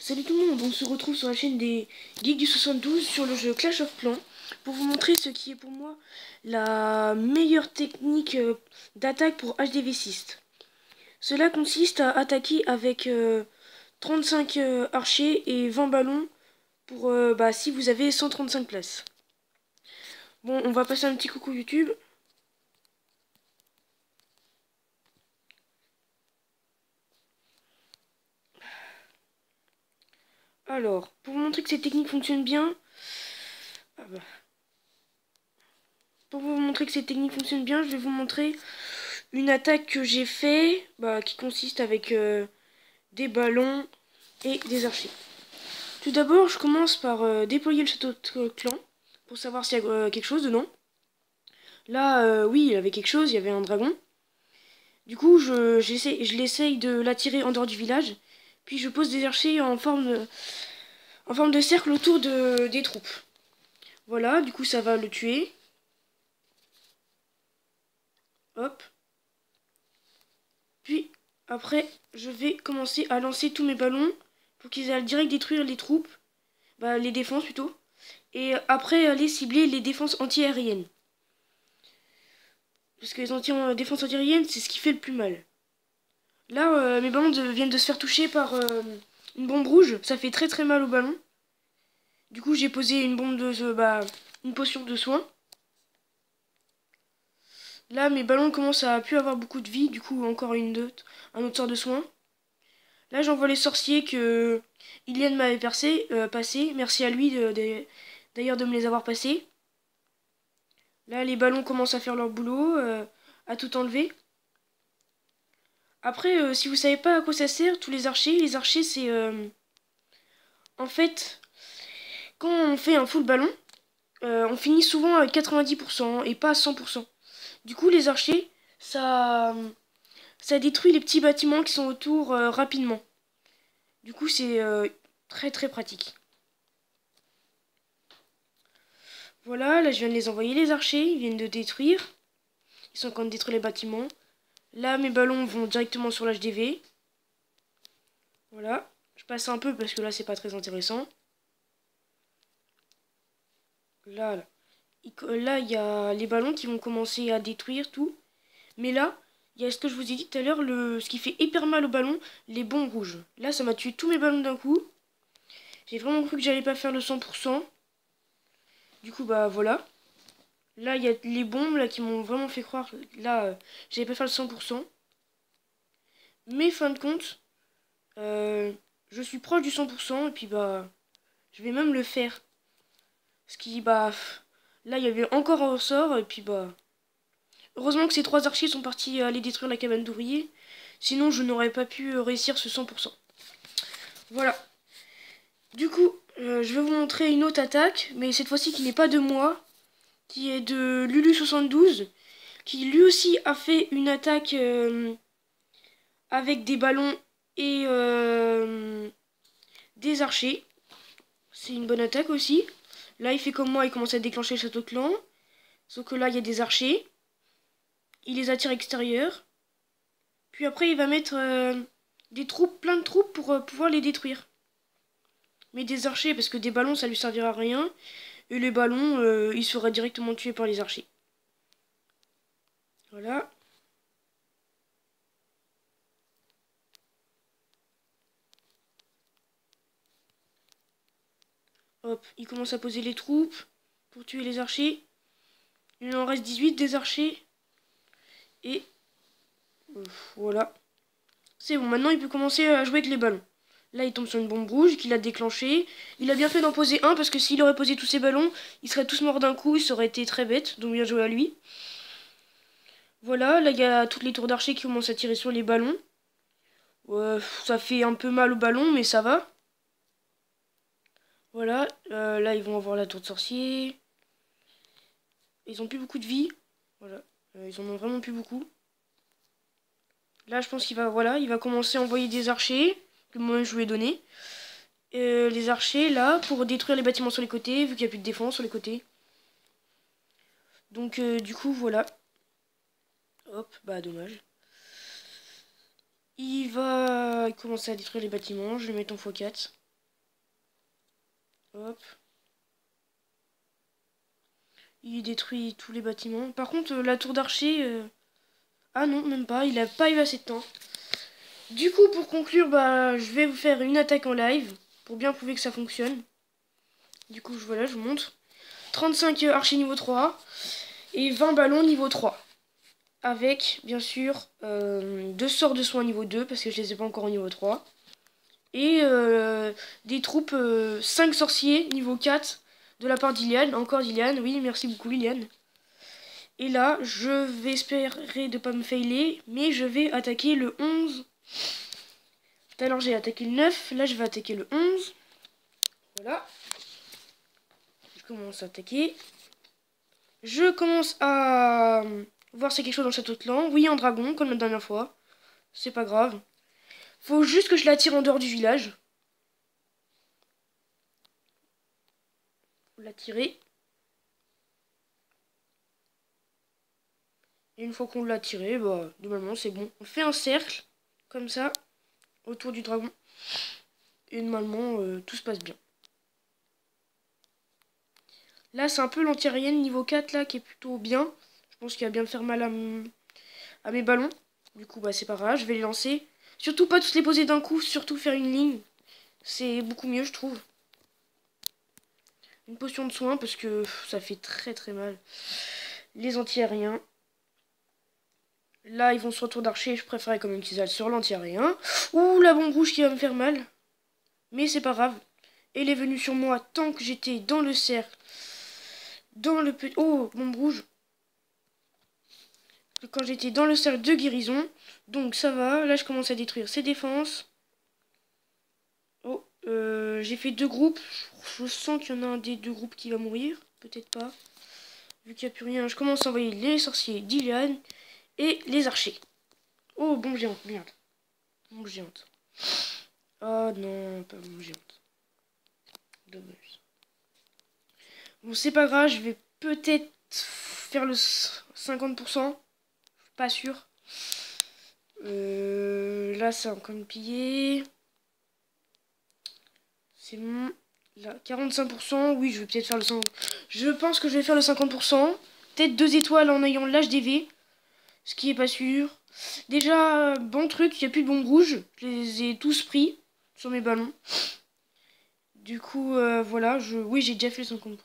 Salut tout le monde, on se retrouve sur la chaîne des Geeks du 72 sur le jeu Clash of Clans pour vous montrer ce qui est pour moi la meilleure technique d'attaque pour HDV6. Cela consiste à attaquer avec 35 archers et 20 ballons pour si vous avez 135 places. Bon, on va passer un petit coucou YouTube. Alors, pour vous montrer que cette technique fonctionne bien, je vais vous montrer une attaque que j'ai fait, qui consiste avec des ballons et des archers. Tout d'abord, je commence par déployer le château de clan pour savoir s'il y a quelque chose dedans. Là, oui, il y avait quelque chose, il y avait un dragon. Du coup, je l'essaye de l'attirer en dehors du village. Puis je pose des archers en forme de cercle autour des troupes. Voilà, du coup ça va le tuer. Hop. Puis après, je vais commencer à lancer tous mes ballons pour qu'ils aillent direct détruire les troupes. Les défenses plutôt. Et après aller cibler les défenses anti-aériennes. Parce que les défenses anti-aériennes, c'est ce qui fait le plus mal. Là, mes ballons viennent de se faire toucher par une bombe rouge. Ça fait très très mal au ballon. Du coup, j'ai posé une une potion de soin. Là, mes ballons commencent à plus avoir beaucoup de vie. Du coup, encore un autre sort de soin. Là, j'envoie les sorciers que Ilian m'avait passé. Merci à lui d'ailleurs de me les avoir passés. Là, les ballons commencent à faire leur boulot, à tout enlever. Après, si vous savez pas à quoi ça sert, tous les archers c'est... en fait, quand on fait un full ballon, on finit souvent à 90% et pas à 100%. Du coup, les archers, ça détruit les petits bâtiments qui sont autour rapidement. Du coup, c'est très très pratique. Voilà, là je viens de les envoyer les archers, ils viennent de détruire. Ils sont en train de détruire les bâtiments. Là, mes ballons vont directement sur l'HDV. Voilà, je passe un peu parce que là c'est pas très intéressant. Là, il y a les ballons qui vont commencer à détruire tout. Mais là, il y a ce que je vous ai dit tout à l'heure, ce qui fait hyper mal aux ballons, les bombes rouges. Là, ça m'a tué tous mes ballons d'un coup. J'ai vraiment cru que j'allais pas faire le 100%. Du coup, voilà. Là, il y a les bombes là, qui m'ont vraiment fait croire que là, j'allais pas faire le 100%. Mais fin de compte, je suis proche du 100%. Et puis, je vais même le faire. Parce que, là, il y avait encore un ressort. Et puis, heureusement que ces 3 archers sont partis aller détruire la cabane d'ouvriers. Sinon, je n'aurais pas pu réussir ce 100%. Voilà. Du coup, je vais vous montrer une autre attaque. Mais cette fois-ci, qui n'est pas de moi. Qui est de Lulu72. Qui lui aussi a fait une attaque avec des ballons et des archers. C'est une bonne attaque aussi. Là, il fait comme moi, il commence à déclencher le château de clan. Sauf que là, il y a des archers. Il les attire extérieurs. Puis après, il va mettre plein de troupes pour pouvoir les détruire. Mais des archers, parce que des ballons, ça lui servira à rien. Et les ballons, ils seraient directement tués par les archers. Voilà. Hop, il commence à poser les troupes pour tuer les archers. Il en reste 18 des archers. Et voilà. C'est bon, maintenant il peut commencer à jouer avec les ballons. Là, il tombe sur une bombe rouge qu'il a déclenchée. Il a bien fait d'en poser un parce que s'il aurait posé tous ses ballons, ils seraient tous morts d'un coup. Ça aurait été très bête. Donc bien joué à lui. Voilà, là il y a toutes les tours d'archers qui commencent à tirer sur les ballons. Ça fait un peu mal au ballon, mais ça va. Voilà, là ils vont avoir la tour de sorcier. Ils ont plus beaucoup de vie. Voilà, ils en ont vraiment plus beaucoup. Là je pense qu'il va, voilà, il va commencer à envoyer des archers, que moi je lui ai donné. Les archers là, pour détruire les bâtiments sur les côtés, vu qu'il n'y a plus de défense sur les côtés. Donc du coup voilà. Hop, dommage. Il va commencer à détruire les bâtiments, je vais mettre en x4. Hop. Il détruit tous les bâtiments. Par contre, la tour d'archer... Ah non, même pas. Il a pas eu assez de temps. Du coup, pour conclure, bah, je vais vous faire une attaque en live. Pour bien prouver que ça fonctionne. Du coup, voilà, je vous montre. 35 archers niveau 3. Et 20 ballons niveau 3. Avec, bien sûr, 2 sorts de soins niveau 2. Parce que je les ai pas encore au niveau 3. Et des troupes, 5 sorciers niveau 4. De la part d'Iliane. Encore d'Iliane. Oui, merci beaucoup, Iliane. Et là, je vais espérer de pas me failer, mais je vais attaquer le 11. Tout à l'heure, j'ai attaqué le 9. Là, je vais attaquer le 11. Voilà. Je commence à attaquer. Je commence à voir si quelque chose dans le château de clan. Oui, un dragon, comme la dernière fois. C'est pas grave. Faut juste que je l'attire en dehors du village. Faut l'attirer. Et une fois qu'on l'a tiré, bah, normalement c'est bon. On fait un cercle, comme ça, autour du dragon. Et normalement, tout se passe bien. Là, c'est un peu l'anti-aérienne niveau 4, là, qui est plutôt bien. Je pense qu'il va bien me faire mal à mes ballons. Du coup, bah, c'est pas grave, je vais les lancer. Surtout pas tous les poser d'un coup, surtout faire une ligne. C'est beaucoup mieux, je trouve. Une potion de soin, parce que ça fait très très mal. Les anti-aériens. Là, ils vont sur le tour d'archer. Je préférais quand même qu'ils aillent sur l'anti-aérien. Ouh, la bombe rouge qui va me faire mal. Mais c'est pas grave. Elle est venue sur moi tant que j'étais dans le cercle. Dans le petit... Oh, bombe rouge. Quand j'étais dans le cercle de guérison. Donc ça va. Là, je commence à détruire ses défenses. Oh, j'ai fait 2 groupes. Je sens qu'il y en a un des 2 groupes qui va mourir. Peut-être pas. Vu qu'il n'y a plus rien, je commence à envoyer les sorciers d'Iliane. Et les archers. Oh, bombe géante, merde. Bombe géante. Oh non, pas bombe géante. Dommage. Bon, c'est pas grave, je vais peut-être faire le 50%. Pas sûr. Là, c'est encore pillé. C'est bon. Là, 45%. Oui, je vais peut-être faire le 50%. Je pense que je vais faire le 50%. Peut-être 2 étoiles en ayant l'HDV. Ce qui est pas sûr. Déjà, bon truc, il n'y a plus de bombes rouges. Je les ai tous pris sur mes ballons. Du coup, voilà, oui, j'ai déjà fait le 50%.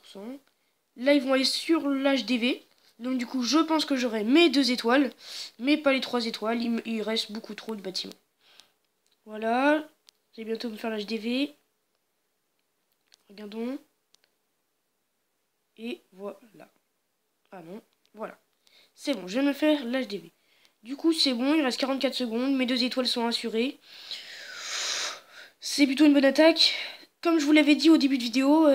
Là, ils vont aller sur l'HDV. Donc, du coup, je pense que j'aurai mes 2 étoiles. Mais pas les 3 étoiles. Il reste beaucoup trop de bâtiments. Voilà. Je vais bientôt me faire l'HDV. Regardons. Et voilà. Ah non, voilà. C'est bon, je viens de me faire l'HDV. Du coup, c'est bon, il reste 44 secondes. Mes 2 étoiles sont assurées. C'est plutôt une bonne attaque. Comme je vous l'avais dit au début de vidéo,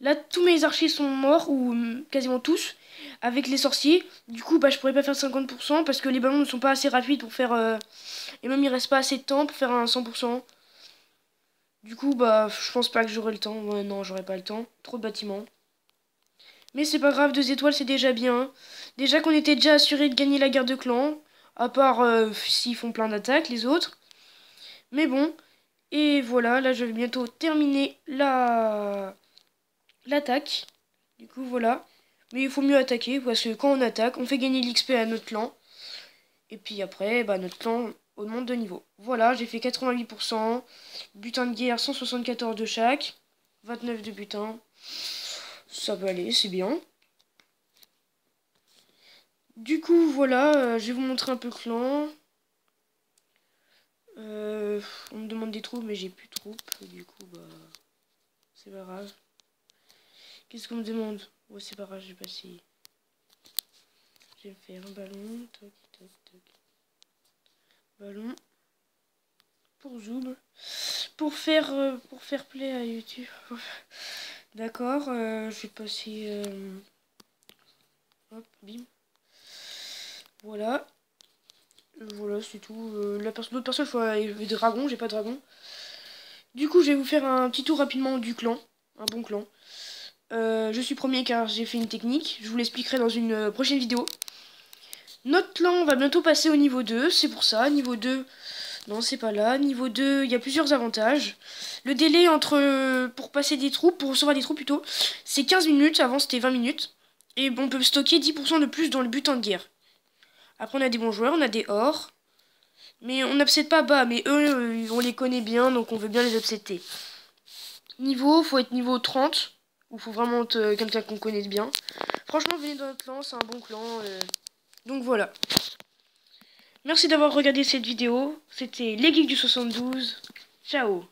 là, tous mes archers sont morts, ou quasiment tous, avec les sorciers. Du coup, bah, je pourrais pas faire 50% parce que les ballons ne sont pas assez rapides pour faire... et même, il reste pas assez de temps pour faire un 100%. Du coup, bah, je pense pas que j'aurai le temps. Ouais, non, j'aurai pas le temps. Trop de bâtiments. Mais c'est pas grave, 2 étoiles, c'est déjà bien. Déjà qu'on était déjà assuré de gagner la guerre de clan. À part s'ils font plein d'attaques, les autres. Mais bon. Et voilà, là, je vais bientôt terminer l'attaque. Du coup, voilà. Mais il faut mieux attaquer, parce que quand on attaque, on fait gagner l'XP à notre clan. Et puis après, bah, notre clan augmente de niveau. Voilà, j'ai fait 88%. Butin de guerre, 174 de chaque. 29 de butin. Ça peut aller, c'est bien. Du coup, voilà, je vais vous montrer un peu le clan. On me demande des troupes, mais j'ai plus de troupes. Du coup, bah, c'est pas grave. Qu'est-ce qu'on me demande? Ouais, c'est pas grave, je vais passer. Je vais faire un ballon. Toc, toc, toc. Ballon. Pour Zoom. Pour faire play à YouTube. D'accord, je vais passer... Hop, bim. Voilà. Voilà, c'est tout. L'autre personne, il faut des dragons, j'ai pas de dragon. Du coup, je vais vous faire un petit tour rapidement du clan. Un bon clan. Je suis premier car j'ai fait une technique. Je vous l'expliquerai dans une prochaine vidéo. Notre clan va bientôt passer au niveau 2. C'est pour ça, niveau 2, Non, c'est pas là. Niveau 2, il y a plusieurs avantages. Le délai pour passer des troupes, pour recevoir des troupes plutôt, c'est 15 minutes. Avant, c'était 20 minutes. Et on peut stocker 10% de plus dans le butin de guerre. Après, on a des bons joueurs, on a des ors. Mais on n'obsède pas bas. Mais eux, on les connaît bien, donc on veut bien les obséder. Niveau, faut être niveau 30. Ou faut vraiment être quelqu'un qu'on connaisse bien. Franchement, venez dans notre clan, c'est un bon clan. Donc voilà. Merci d'avoir regardé cette vidéo. C'était les Geeks du 72. Ciao.